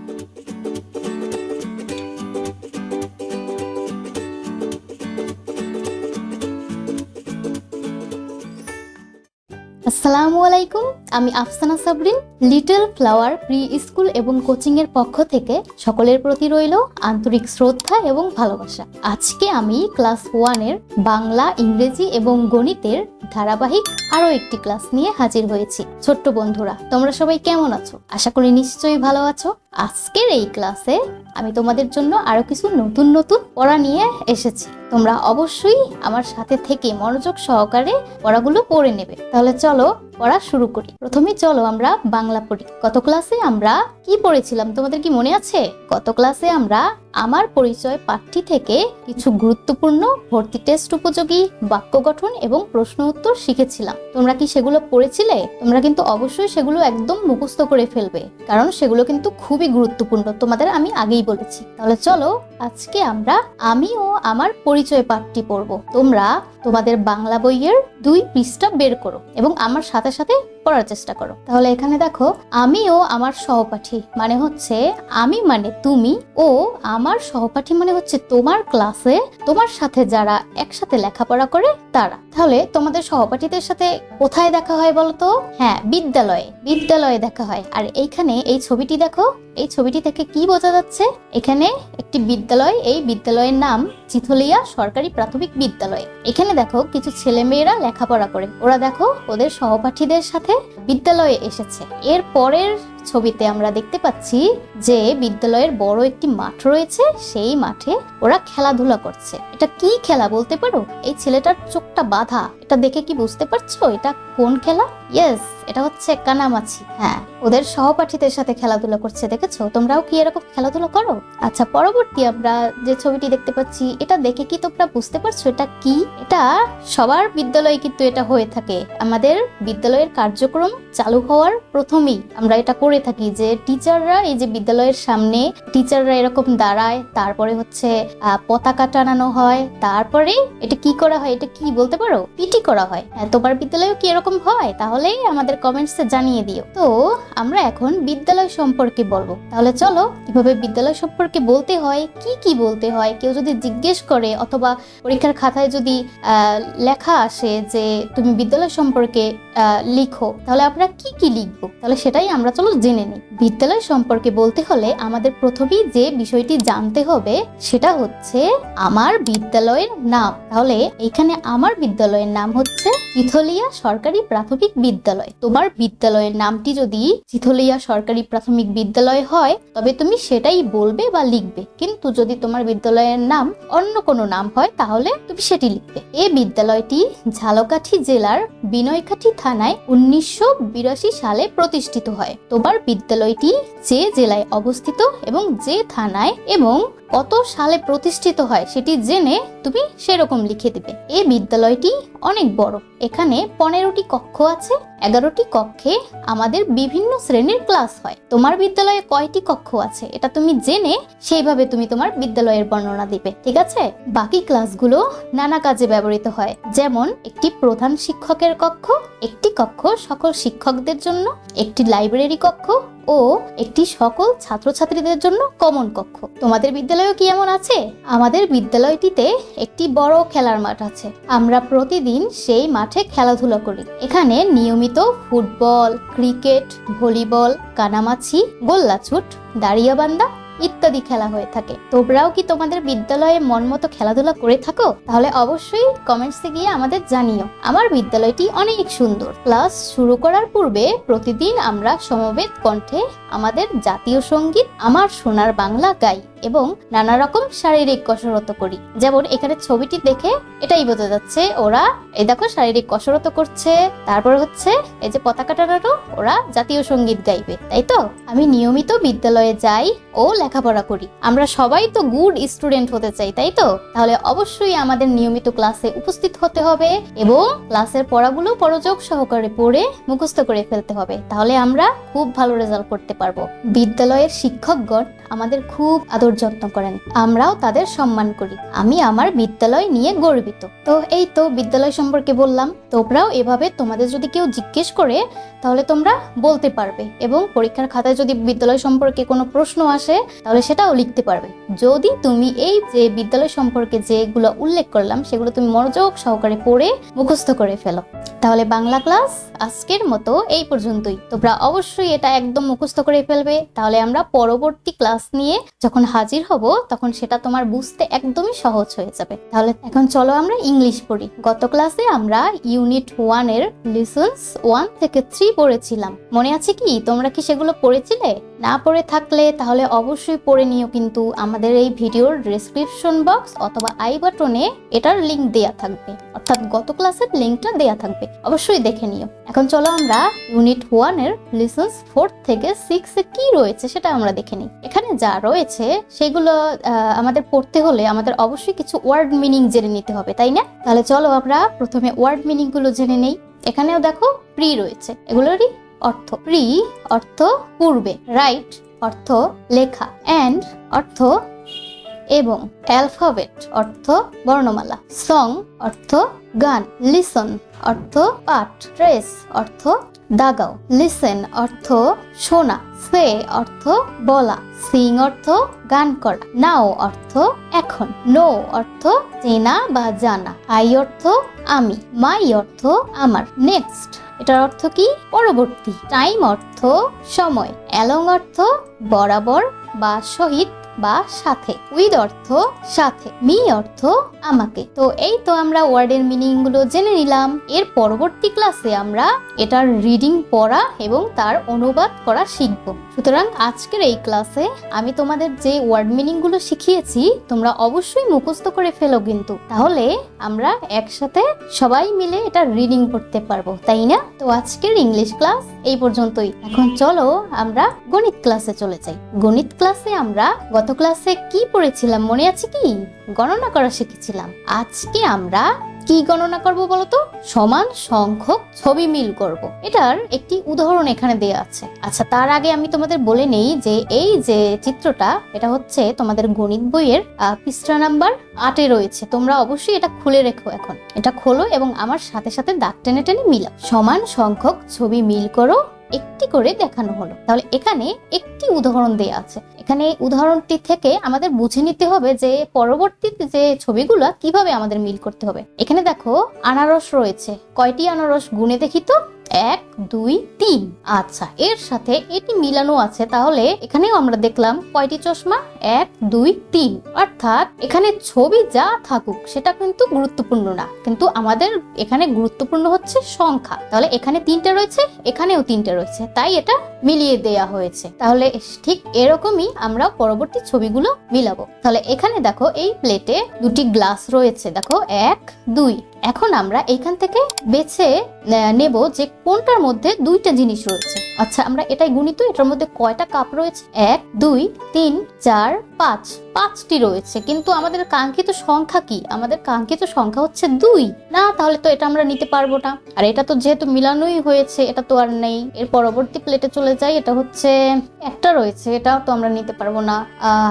আসসালামু আলাইকুম, আমি Afsana Sabrin. Little flower pre school এবং কোচিং এর পক্ষ থেকে সকলের প্রতি রইল আন্তরিক শ্রদ্ধা এবং ভালোবাসা। আজকে আমি ক্লাস 1 এর বাংলা, ইংরেজি এবং গণিতের ধারাবাহিক আরো একটি ক্লাস নিয়ে হাজির হয়েছি। ছোট্ট বন্ধুরা, তোমরা সবাই কেমন আছো? আশা করি নিশ্চয়ই ভালো আছো। আজকের এই ক্লাসে আমি তোমাদের জন্য আরো কিছু নতুন নতুন পড়া নিয়ে এসেছি। তোমরা অবশ্যই আমার সাথে থেকে মনোযোগ সহকারে পড়াগুলো পড়ে নেবে। তাহলে চলো পড়া শুরু করি। প্রথমে চলো আমরা বাংলা পড়ি। গত ক্লাসে আমরা কি পড়েছিলাম তোমাদের কি মনে আছে? গত ক্লাসে আমরা আমার পরিচয় পাঠটি থেকে কিছু গুরুত্বপূর্ণ ভর্তি টেস্ট উপযোগী বাক্য গঠন এবং প্রশ্ন উত্তর শিখেছিলাম। তোমরা কি সেগুলো পড়েছিলে? তোমরা কিন্তু অবশ্যই সেগুলো একদম মুখস্থ করে ফেলবে, কারণ সেগুলো কিন্তু খুবই গুরুত্বপূর্ণ, তোমাদের আমি আগেই বলেছি। তাহলে চলো আজকে আমরা আমি ও আমার পরিচয় পাঠটি পড়বো। তোমরা তোমাদের বাংলা বইয়ের 2 পৃষ্ঠা বের করো এবং আমার সাথে সাথে পড়ার চেষ্টা করো। তাহলে এখানে দেখো, আমি ও আমার সহপাঠী মানে হচ্ছে আমি মানে তুমি, ও আমার সহপাঠী মানে হচ্ছে তোমার ক্লাসে তোমার সাথে যারা একসাথে লেখাপড়া করে তারা। তাহলে তোমাদের সহপাঠীদের সাথে কোথায় দেখা হয় বলতো? হ্যাঁ, বিদ্যালয়ে দেখা হয়। আর এইখানে এই ছবিটি দেখো, এই ছবিটি থেকে কি বোঝা যাচ্ছে? এখানে একটি বিদ্যালয়, এই বিদ্যালয়ের নাম চিথলিয়া সরকারি প্রাথমিক বিদ্যালয়। এখানে দেখো কিছু ছেলে মেয়েরা লেখাপড়া করে, ওরা দেখো ওদের সহপাঠীদের সাথে বিদ্যালয়ে এসেছে। এর পরের ছবিতে আমরা দেখতে পাচ্ছি যে বিদ্যালয়ের বড় একটি মাঠ রয়েছে, সেই মাঠে ওরা খেলাধুলা করছে। এটা কি খেলা বলতে পারো? এই ছেলেটার চোখটা বাঁধা, এটা দেখে কি বুঝতে পারছো এটা কোন খেলা? ইয়েস, এটা হচ্ছে কানামাছি। হ্যাঁ, ওদের সহপাঠীদের সাথে খেলাধুলা করছে, দেখেছো? তোমরাও কি এরকম খেলাধুলা করো? আচ্ছা, পরবর্তী আমরা যে ছবিটি দেখতে পাচ্ছি, এটা দেখে কি তোমরা বুঝতে পারছো এটা কি? এটা সবার বিদ্যালয়ে কিন্তু এটা হয়ে থাকে। আমাদের বিদ্যালয়ের কার্যক্রম চালু হওয়ার প্রথমেই আমরা এটা করে থাকি যে টিচাররা এই যে বিদ্যালয়ের সামনে টিচাররা এরকম দাঁড়ায়, তারপরে হচ্ছে পতাকা টানানো হয়, তারপরে এটা কি করা হয়, এটা কি বলতে পারো? পিটি করা হয়। তোমার বিদ্যালয়েও কি এরকম হয়? তাহলেই আমাদের কমেন্টসে জানিয়ে দিও। তো আমরা এখন বিদ্যালয় সম্পর্কে বলবো। তাহলে চলো কিভাবে বিদ্যালয় সম্পর্কে বলতে হয়, কি কি বলতে হয়, কেউ যদি জিজ্ঞেস করে অথবা পরীক্ষার খাতায় যদি লেখা আসে যে তুমি বিদ্যালয় সম্পর্কে লিখো, তাহলে আমরা কি কি লিখবো? তাহলে সেটাই আমরা চলো জেনে নিই। বিদ্যালয় সম্পর্কে বলতে হলে আমাদের প্রথমেই যে বিষয়টি জানতে হবে সেটা হচ্ছে আমার বিদ্যালয়ের নাম। তাহলে এখানে আমার বিদ্যালয়ের নাম হচ্ছে চিথলিয়া সরকারি প্রাথমিক বিদ্যালয়। তোমার বিদ্যালয়ের নামটি যদি চিথলিয়া সরকারি প্রাথমিক বিদ্যালয় হয় তবে তুমি সেটাই বলবে বা লিখবে, কিন্তু যদি তোমার বিদ্যালয়ের নাম অন্য কোনো নাম হয় তাহলে তুমি সেটি লিখবে। এই বিদ্যালয়টি ঝালকাঠি জেলার বিনয়কাঠি থানায় 1982 সালে প্রতিষ্ঠিত হয়। তোমার বিদ্যালয়টি যে জেলায় অবস্থিত এবং যে থানায় এবং কত সালে প্রতিষ্ঠিত হয় সেটি জেনে তুমি সেরকম লিখে দিবে। এই বিদ্যালয়টি অনেক বড়, এখানে 15টি কক্ষ আছে। 11টি কক্ষে আমাদের বিভিন্ন শ্রেণীর ক্লাস হয়। তোমার বিদ্যালয়ে কয়টি কক্ষ আছে এটা তুমি জেনে সেইভাবে তুমি তোমার বিদ্যালয়ের বর্ণনা দিবে, ঠিক আছে? বাকি ক্লাসগুলো নানা কাজে ব্যবহৃত হয়, যেমন একটি প্রধান শিক্ষকের কক্ষ, একটি কক্ষ সকল শিক্ষকদের জন্য, একটি লাইব্রেরি কক্ষ ও একটি সকল ছাত্রছাত্রীদের জন্য কমন কক্ষ। তোমাদের বিদ্যালয়েও কি এমন আছে? আমাদের বিদ্যালয়টিতে একটি বড় খেলার মাঠ আছে। আমরা প্রতিদিন সেই মাঠে খেলাধুলা করি। এখানে নিয়মিত ফুটবল, ক্রিকেট, ভলিবল, কানামাছি, গোল্লাছুট, দাঁড়িয়াবান্ধা ইত্যাদি খেলা হয়ে থাকে। তোমরাও কি তোমাদের বিদ্যালয়ে মন মতো খেলাধুলা করে থাকো? তাহলে অবশ্যই কমেন্টসে গিয়ে আমাদের জানিও। আমার বিদ্যালয়টি অনেক সুন্দর। ক্লাস শুরু করার পূর্বে প্রতিদিন আমরা সমবেত কণ্ঠে আমাদের জাতীয় সঙ্গীত আমার সোনার বাংলা গাই এবং নানা রকম শারীরিক কসরত করি। যেমন এখানে ছবিটি দেখে এটাই বোঝা যাচ্ছে ওরা এই দেখো শারীরিক কসরত করছে, তারপর হচ্ছে এই যে পতাকা টানানো, ওরা জাতীয় সঙ্গীত গাইবে, তাই তো? আমি নিয়মিত বিদ্যালয়ে যাই ও লেখাপড়া করি। আমরা সবাই তো গুড স্টুডেন্ট হতে চাই, তাই তো? তাহলে অবশ্যই আমাদের নিয়মিত ক্লাসে উপস্থিত হতে হবে এবং ক্লাসের পড়াগুলো মনোযোগ সহকারে পড়ে মুখস্থ করে ফেলতে হবে, তাহলে আমরা খুব ভালো রেজাল্ট করতে পারবো। বিদ্যালয়ের শিক্ষকগণ আমাদের খুব আদর আদর যত্ন করেন, আমরাও তাদের সম্মান করি। আমি আমার বিদ্যালয় নিয়ে গর্বিত। তো এই তো বিদ্যালয় সম্পর্কে বললাম। তোমরাও এভাবে তোমাদের যদি কেউ জিজ্ঞেস করে তাহলে তোমরা বলতে পারবে, এবং পরীক্ষার খাতায় যদি বিদ্যালয় সম্পর্কে কোনো প্রশ্ন আসে তাহলে সেটাও লিখতে পারবে। যদি তুমি এই যে বিদ্যালয় সম্পর্কে যেগুলো উল্লেখ করলাম সেগুলো তুমি মনোযোগ সহকারে পড়ে মুখস্থ করে ফেলো, তাহলে বাংলা ক্লাস আজকের মতো এই পর্যন্তই। তোমরা অবশ্যই এটা একদম মুখস্থ করে ফেলবে, তাহলে আমরা পরবর্তী ক্লাস নিয়ে যখন হাজির হব তখন সেটা তোমার বুঝতে একদমই সহজ হয়ে যাবে। তাহলে এখন চলো আমরা ইংলিশ পড়ি। গত ক্লাসে আমরা ইউনিট 1 এর লেসনস 1 থেকে 3 পড়েছিলাম, মনে আছে কি? তোমরা কি সেগুলো পড়েছিলে? না পড়ে থাকলে তাহলে অবশ্যই পড়ে নিও, কিন্তু আমাদের এই ভিডিওর ডেসক্রিপশন বক্স অথবা আই বাটনে এটার লিংক দেয়া থাকবে, অর্থাৎ গত ক্লাসের লিংকটা দেয়া থাকবে, অবশ্যই দেখে নিও। এখন চলো আমরা ইউনিট 1 এর লেসনস 4 থেকে 6 এ কি রয়েছে সেটা আমরা দেখে নিই। এখানে যা রয়েছে সেগুলো আমাদের পড়তে হলে আমাদের অবশ্যই কিছু ওয়ার্ড মিনিং জেনে নিতে হবে, তাই না? তাহলে চলো আমরা প্রথমে ওয়ার্ড মিনিং গুলো জেনে নেই। এখানেও দেখো প্রি রয়েছে, এগুলোরই অর্থ। প্রি অর্থ পূর্বে, রাইট অর্থ লেখা, এন্ড অর্থ এবং, অ্যালফাবেট অর্থ বর্ণমালা, সং অর্থ গান, লিসন অর্থ পাঠ, ট্রেস অর্থ দাগাও, লিসেন অর্থ শোনা, সে অর্থ বলা, সিং অর্থ গান করা, নাও অর্থ এখন, নো অর্থ চেনা বা জানা, আই অর্থ আমি, মাই অর্থ আমার, নেক্সট এটার অর্থ কি? পরবর্তী, টাইম অর্থ সময়, অ্যালং অর্থ বরাবর বা সহিত বা সাথে, উইথ অর্থ সাথে, মি অর্থ আমাকে। তো এই তো আমরা ওয়ার্ডের মিনিং গুলো জেনে নিলাম। এর পরবর্তী ক্লাসে আমরা এটার রিডিং পড়া এবং তার অনুবাদ করা শিখব। সুতরাং আজকের এই ক্লাসে আমি তোমাদের যে ওয়ার্ড মিনিং গুলো শিখিয়েছি তোমরা অবশ্যই মুখস্থ করে ফেলো, কিন্তু তাহলে আমরা একসাথে সবাই মিলে এটা রিডিং করতে পারবো, তাই না? তো আজকের ইংলিশ ক্লাস এই পর্যন্তই। এখন চলো আমরা গণিত ক্লাসে চলে যাই। গণিত ক্লাসে আমরা গত ক্লাসে কি পড়েছিলাম মনে আছে কি? গণনা করা শিখেছিলাম। আজকে আমরা কি গণনা করব বলতো? সমান সংখ্যক ছবি মিল করব। এটার একটি উদাহরণ এখানে দেয়া আছে। আচ্ছা, তার আগে আমি তোমাদের বলে নেই যে এই যে চিত্রটা এটা হচ্ছে তোমাদের গণিত বইয়ের পৃষ্ঠা নাম্বার 8 এ রয়েছে। তোমরা অবশ্যই এটা খুলে রেখো। এখন এটা খোলো এবং আমার সাথে সাথে দাগ টেনে টেনে মিলাও। সমান সংখ্যক ছবি মিল করো, একটি করে দেখানো হলো। তাহলে এখানে একটি উদাহরণ দেয়া আছে। এখানে এই উদাহরণটি থেকে আমাদের বুঝে নিতে হবে যে পরবর্তীতে যে ছবিগুলো কিভাবে আমাদের মিল করতে হবে। এখানে দেখো আনারস রয়েছে। কয়টি আনারস গুনে দেখি তো? 1 2 3। আচ্ছা, এর সাথে এটি মিলানো আছে, তাহলে এখানেও আমরা দেখলাম কয়টি চশমা? 1 2 3। অর্থাৎ এখানে ছবি যা থাকুক সেটা কিন্তু গুরুত্বপূর্ণ না, কিন্তু আমাদের এখানে গুরুত্বপূর্ণ হচ্ছে সংখ্যা। তাহলে এখানে 3টা রয়েছে, এখানেও 3টা রয়েছে, তাই এটা মিলিয়ে দেয়া হয়েছে। তাহলে ঠিক এরকমই আমরা পরবর্তী ছবিগুলো মিলাবো। তাহলে এখানে দেখো এই প্লেটে দুটি গ্লাস রয়েছে, দেখো 1 2। এখন আমরা এইখান থেকে বেছে নেব যে কোনটার মধ্যে দুইটা জিনিস রয়েছে। আচ্ছা, আমরা এটাই গুণিত। এটার মধ্যে কয়টা কাপ রয়েছে? 1 2 3 4 5। 5টি রয়েছে, কিন্তু আমাদের কাঙ্ক্ষিত সংখ্যা কি? আমাদের কাঙ্ক্ষিত সংখ্যা হচ্ছে 2 না, তাহলে তো এটা আমরা নিতে পারবো না। আর এটা তো যেহেতু মিলানোই হয়েছে, এটা তো আর নেই। এর পরবর্তী প্লেটে চলে যাই। এটা হচ্ছে একটা রয়েছে, এটাও তো আমরা নিতে পারবো না।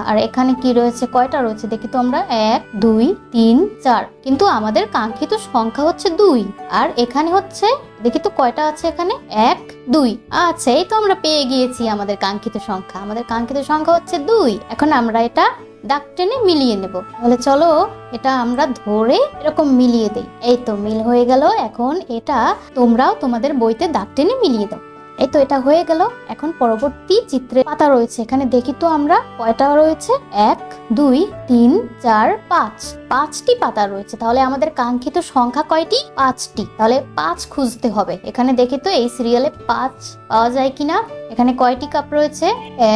আর এখানে কি রয়েছে? কয়টা রয়েছে দেখি তো আমরা? 1 2 3 4। কিন্তু আমাদের কাঙ্ক্ষিত সংখ্যা হচ্ছে 2। আর এখানে হচ্ছে দেখি তো কয়টা আছে এখানে? 1 2। আচ্ছা, এই তো আমরা পেয়ে গিয়েছি আমাদের কাঙ্ক্ষিত সংখ্যা। আমাদের কাঙ্ক্ষিত সংখ্যা হচ্ছে 2। এখন আমরা এটা দাগ টেনে মিলিয়ে নেব। তাহলে চলো এটা আমরা ধরে এরকম মিলিয়ে দেই। এই তো মিল হয়ে গেল। এখন এটা তোমরাও তোমাদের বইতে দাগ টেনে মিলিয়ে দাও। এই তো এটা হয়ে গেল। এখন পরবর্তী চিত্রে পাতা রয়েছে। এখানে দেখি তো আমরা কয়টা রয়েছে? 1 2 3 4 5। 5টি পাতা রয়েছে। তাহলে আমাদের কাঙ্ক্ষিত সংখ্যা কয়টি? 5টি। তাহলে 5 খুঁজতে হবে। এখানে দেখি তো এই সিরিয়ালে 5 পাওয়া যায় কিনা। এখানে কয়টি কাপ রয়েছে?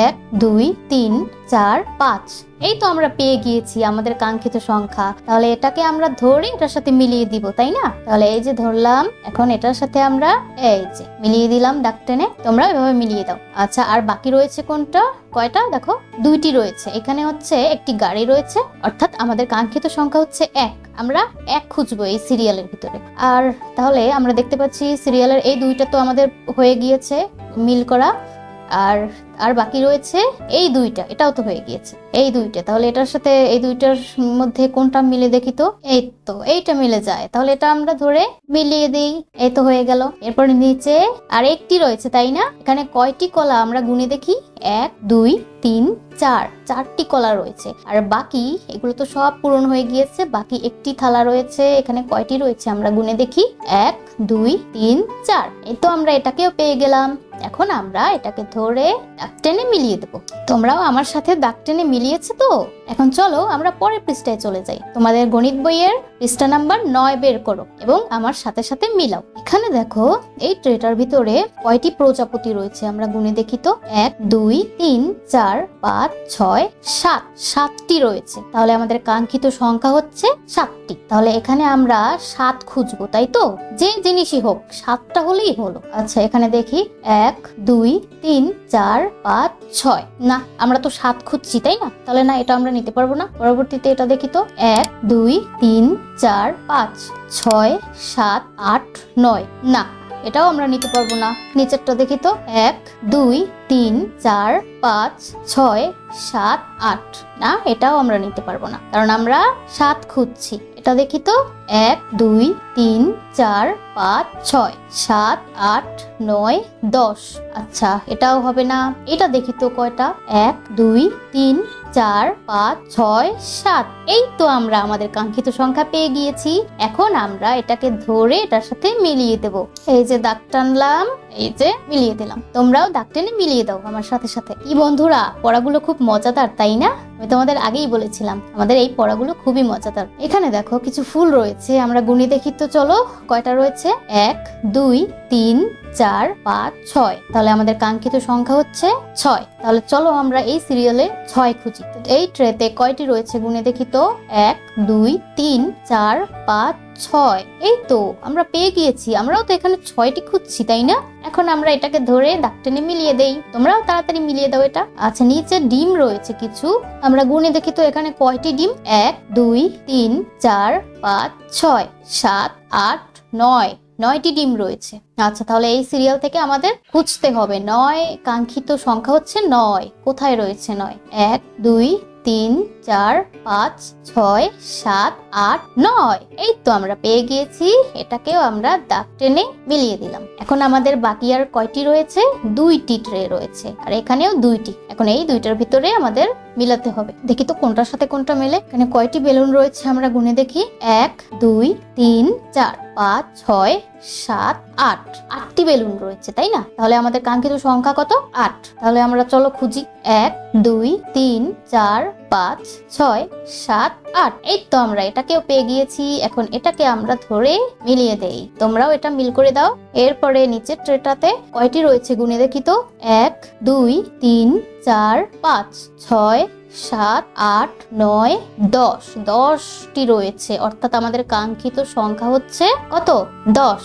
1 2 3 4 5। এই তো আমরা পেয়ে গিয়েছি আমাদের কাঙ্ক্ষিত সংখ্যা। তাহলে এটাকে আমরা ধরে এটার সাথে মিলিয়ে দিব, তাই না? তাহলে এই যে ধরলাম, এখন এটার সাথে আমরা এই যে মিলিয়ে দিলাম দাগ টেনে। তোমরা এভাবে মিলিয়ে দাও। আচ্ছা, আর বাকি রয়েছে কোনটা? কয়টা? দেখো 2টি রয়েছে। এখানে হচ্ছে একটি গাড়ি রয়েছে, অর্থাৎ আমাদের কাঙ্ক্ষিত সংখ্যা হচ্ছে 1। আমরা 1 খুঁজবো এই সিরিয়ালের ভিতরে। আর তাহলে আমরা দেখতে পাচ্ছি সিরিয়ালের এই 2টা তো আমাদের হয়ে গিয়েছে মিল করা। আর আর বাকি রয়েছে এই দুইটা, এটাও তো হয়ে গিয়েছে এই দুইটা। তাহলে এটার সাথে এই দুইটার মধ্যে কোনটা মিলে দেখি তো, এই তো এইটা মিলে যায়, তাহলে এটা আমরা ধরে মিলিয়ে দিই, এই তো হয়ে গেল। এরপরে নিচে আর একটি রয়েছে তাই না, এখানে কয়টি কলা আমরা গুনে দেখি, 1 2 3 4, 4টি কলা রয়েছে। আর বাকি এগুলো তো সব পূরণ হয়ে গিয়েছে, বাকি একটি থালা রয়েছে, এখানে কয়টি রয়েছে আমরা গুনে দেখি, 1 2 3 4। এই তো আমরা এটাকেও পেয়ে গেলাম। এখন আমরা এটাকে ধরে দাগ টেনে মিলিয়ে দেবো। তোমরাও আমার সাথে দাগ টেনে মিলিয়েছো তো? এখন চলো আমরা পরের পৃষ্ঠায় চলে যাই। তোমাদের গণিত বইয়ের পৃষ্ঠা নাম্বার 9 বের করো এবং আমার সাথে সাথে মিলাও। এখানে দেখো এই ট্রেটার ভিতরে কয়টি প্রজাপতি রয়েছে আমরা গুনে দেখি তো, 1 2 3 4 5 6 7, 7টি রয়েছে। তাহলে আমাদের কাঙ্ক্ষিত সংখ্যা হচ্ছে 7টি। তাহলে এখানে আমরা 7 খুঁজবো, তাই তো? যে জিনিসই হোক 7টা হলেই হলো। আচ্ছা এখানে দেখি 1 2 3 4 5 6, না আমরা তো 7 খুঁজছি তাই না, তাহলে না এটা আমরা নিতে পারবো না। পরবর্তীতে এটা দেখি তো, 1 2 3 4 5 6 7 8 9, না এটাও আমরা নিতে পারবো না। নিচেরটা দেখি তো, 1 2 3 4 5 6 7 8, না এটাও আমরা নিতে পারবো না, কারণ আমরা 7 খুঁজছি। এটা দেখি তো, 1 2 3 4 5 6 7 8 9 10, আচ্ছা এটাও হবে না। এটা দেখি তো কয়টা, 1 2 3 4 5 6 7, এই তো আমরা আমাদের কাঙ্ক্ষিত সংখ্যা পেয়ে গিয়েছি। এখন আমরা এটাকে ধরে এটার সাথে মিলিয়ে দেব। এই যে দাগ টানলাম, এই যে মিলিয়ে দিলাম। তোমরাও দাগ টেনে মিলিয়ে দাও আমার সাথে সাথে। কি বন্ধুরা, পড়াগুলো খুব মজাদার তাই না? আমি তোমাদের আগেই বলেছিলাম আমাদের এই পড়াগুলো খুবই মজাদার। এখানে দেখো কিছু ফুল রয়েছে, আমরা গুনে দেখি তো চলো কয়টা রয়েছে, 1 2 3 4 5 6, তাহলে আমাদের কাঙ্ক্ষিত সংখ্যা হচ্ছে 6। তাহলে চলো আমরা এই সিরিয়ালে 6 খুঁজি। এই ট্রেতে কয়টি রয়েছে গুনে দেখি তো, 1 2 3 4 5 6, এই তো আমরা পেয়ে গিয়েছি। আমরাও তো এখানে 6টি খুঁজছি তাই না? এখন আমরা এটাকে ধরে দাগ টেনে মিলিয়ে দেই। তোমরাও তাড়াতাড়ি মিলিয়ে দাও এটা। আচ্ছা নিচে ডিম রয়েছে কিছু, আমরা গুনে দেখি তো এখানে কয়টি ডিম, 1 2 3 4 5 6 7 8 9, 9টি ডিম রয়েছে। আচ্ছা তাহলে এই সিরিয়াল থেকে আমাদের খুঁজতে হবে 9, কাঙ্ক্ষিত সংখ্যা হচ্ছে 9। কোথায় রয়েছে 9, 1 2 3 4 5 6 7 8 9, এই তো আমরা পেয়ে গিয়েছি। এটাকেও আমরা দাগ টেনে মিলিয়ে দিলাম। এখন আমাদের বাকি আর কয়টি রয়েছে, 2টি ট্রে রয়েছে, আর এখানেও 2টি। এখন এই দুইটার ভিতরে আমাদের মিলাতে হবে। দেখি তো কোনটার সাথে কোনটা মেলে। এখানে কয়টি বেলুন রয়েছে আমরা গুনে দেখি, 1 2 3 4 5 6 7 8, 8টি বেলুন রয়েছে তাই না? তাহলে আমাদের কাঙ্ক্ষিত সংখ্যা কত, 8। তাহলে আমরা চলো খুঁজি, 1 2 3 4 5 6 7 8, এই তো আমরা এটাকেও পেয়ে গিয়েছি। এখন এটাকে আমরা ধরে মিলিয়ে দেই। তোমরাও এটা মিল করে দাও। এরপরে নিচের ট্রেটাতে কয়টি রয়েছে গুনে দেখি তো, 1 2 3 4 5 6 7 8 9 10, 10টি রয়েছে, অর্থাৎ আমাদের কাঙ্ক্ষিত সংখ্যা হচ্ছে কত, 10।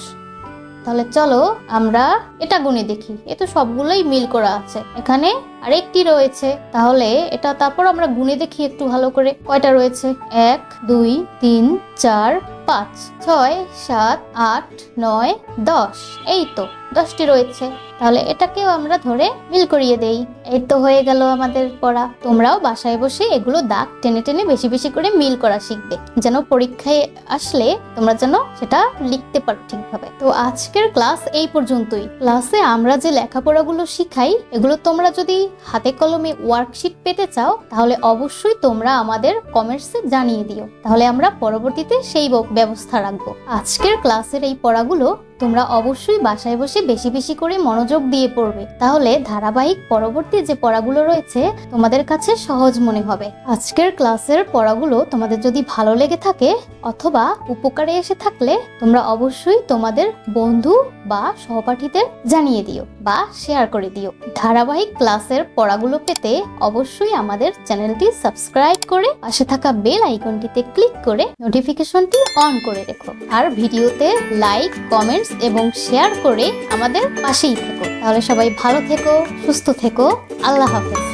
তাহলে চলো আমরা এটা গুনে দেখি। এ তো সবগুলোই মিল করা আছে, এখানে আরেকটি রয়েছে। তাহলে এটা তারপর আমরা গুনে দেখি একটু ভালো করে কয়টা রয়েছে, 1 2 3 4 5 6 7 8 9 10, এই তো 10টি রয়েছে। তাহলে এটাকেও আমরা ধরে মিল করিয়ে দেই। এই তো হয়ে গেল আমাদের পড়া। তোমরাও বাসায় বসে এগুলো দাগ টেনে টেনে বেশি বেশি করে মিল করা শিখবে, যেন পরীক্ষায় আসলে তোমরা যেন সেটা লিখতে পারো ঠিকভাবে। তো আজকের ক্লাস এই পর্যন্তই। ক্লাসে আমরা যে লেখাপড়াগুলো শিখাই এগুলো তোমরা যদি হাতে কলমে ওয়ার্কশিট পেতে চাও তাহলে অবশ্যই তোমরা আমাদের কমেন্টসে জানিয়ে দিও, তাহলে আমরা পরবর্তীতে সেই ব্যবস্থা রাখবো। আজকের ক্লাসের এই পড়াগুলো তোমরা অবশ্যই বাসায় বসে বেশি বেশি করে মনোযোগ দিয়ে পড়বে, তাহলে ধারাবাহিক পরবর্তী যে পড়াগুলো রয়েছে তোমাদের কাছে সহজ মনে হবে। আজকের ক্লাসের পড়াগুলো তোমাদের যদি ভালো লেগে থাকে অথবা উপকারে এসে থাকলে তোমরা অবশ্যই তোমাদের বন্ধু বা সহপাঠীদের জানিয়ে দিও বা শেয়ার করে দিও। ধারাবাহিক ক্লাসের পড়াগুলো পেতে অবশ্যই আমাদের চ্যানেলটি সাবস্ক্রাইব করে পাশে থাকা বেল আইকনটিতে ক্লিক করে নোটিফিকেশনটি অন করে রেখো। আর ভিডিওতে লাইক, কমেন্টস এবং শেয়ার করে আমাদের পাশেই থেকো। তাহলে সবাই ভালো থেকো, সুস্থ থেকো। আল্লাহ হাফেজ।